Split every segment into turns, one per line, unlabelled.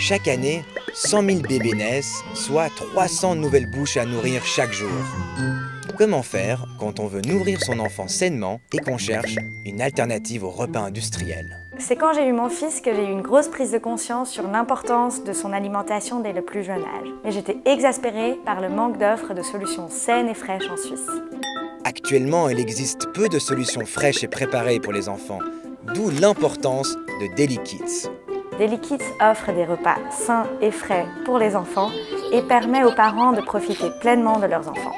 Chaque année, 100 000 bébés naissent, soit 300 nouvelles bouches à nourrir chaque jour. Comment faire quand on veut nourrir son enfant sainement et qu'on cherche une alternative au repas industriel?
C'est quand j'ai eu mon fils que j'ai eu une grosse prise de conscience sur l'importance de son alimentation dès le plus jeune âge. Mais j'étais exaspérée par le manque d'offres de solutions saines et fraîches en Suisse.
Actuellement, il existe peu de solutions fraîches et préparées pour les enfants, d'où l'importance de Deli Kids.
Deli Kids offre des repas sains et frais pour les enfants et permet aux parents de profiter pleinement de leurs enfants.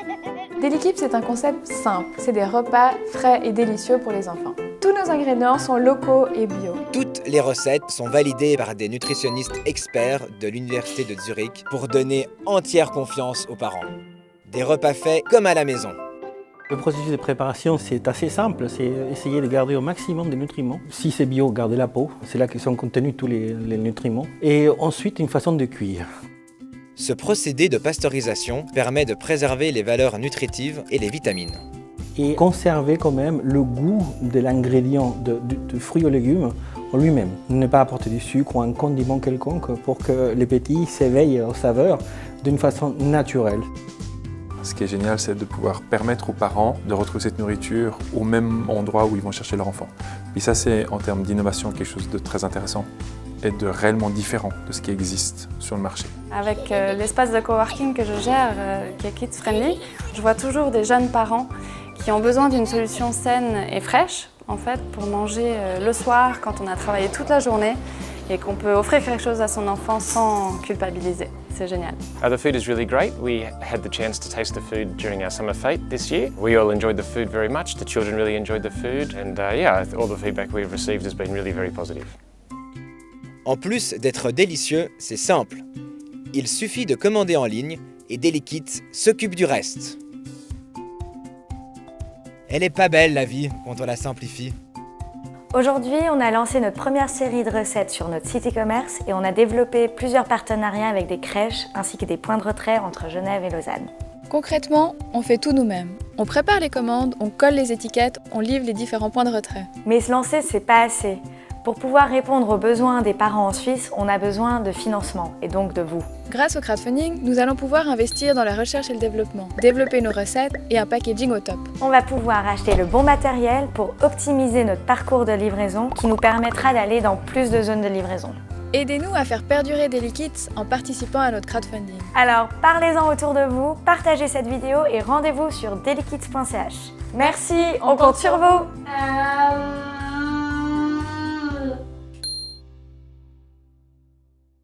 Deli Kids, c'est un concept simple, c'est des repas frais et délicieux pour les enfants. Tous nos ingrédients sont locaux et bio.
Toutes les recettes sont validées par des nutritionnistes experts de l'Université de Zurich pour donner entière confiance aux parents. Des repas faits comme à la maison.
Le processus de préparation, c'est assez simple, c'est essayer de garder au maximum de nutriments. Si c'est bio, garder la peau, c'est là que sont contenus tous les nutriments. Et ensuite, une façon de cuire.
Ce procédé de pasteurisation permet de préserver les valeurs nutritives et les vitamines.
Et conserver quand même le goût de l'ingrédient de fruits ou légumes en lui-même. Ne pas apporter du sucre ou un condiment quelconque pour que les petits s'éveillent aux saveurs d'une façon naturelle.
Ce qui est génial, c'est de pouvoir permettre aux parents de retrouver cette nourriture au même endroit où ils vont chercher leur enfant. Et ça, c'est en termes d'innovation quelque chose de très intéressant et de réellement différent de ce qui existe sur le marché.
Avec l'espace de coworking que je gère, qui est Kids Friendly, je vois toujours des jeunes parents qui ont besoin d'une solution saine et fraîche, en fait, pour manger le soir quand on a travaillé toute la journée et qu'on peut offrir quelque chose à son enfant sans culpabiliser. C'est génial.
The food is really great. We had the chance to taste the food during our summer fete this year. We all enjoyed the food very much. The children really enjoyed the food, and all the feedback we've received has been really very positive.
En plus d'être délicieux, c'est simple. Il suffit de commander en ligne et Deli Kids s'occupe du reste. Elle est pas belle la vie quand on la simplifie.
Aujourd'hui, on a lancé notre première série de recettes sur notre site e-commerce et on a développé plusieurs partenariats avec des crèches ainsi que des points de retrait entre Genève et Lausanne.
Concrètement, on fait tout nous-mêmes. On prépare les commandes, on colle les étiquettes, on livre les différents points de retrait.
Mais se lancer, c'est pas assez. Pour pouvoir répondre aux besoins des parents en Suisse, on a besoin de financement et donc de vous.
Grâce au crowdfunding, nous allons pouvoir investir dans la recherche et le développement, développer nos recettes et un packaging au top.
On va pouvoir acheter le bon matériel pour optimiser notre parcours de livraison qui nous permettra d'aller dans plus de zones de livraison.
Aidez-nous à faire perdurer Deli Kids en participant à notre crowdfunding.
Alors parlez-en autour de vous, partagez cette vidéo et rendez-vous sur delikids.ch. Merci, on compte sur vous.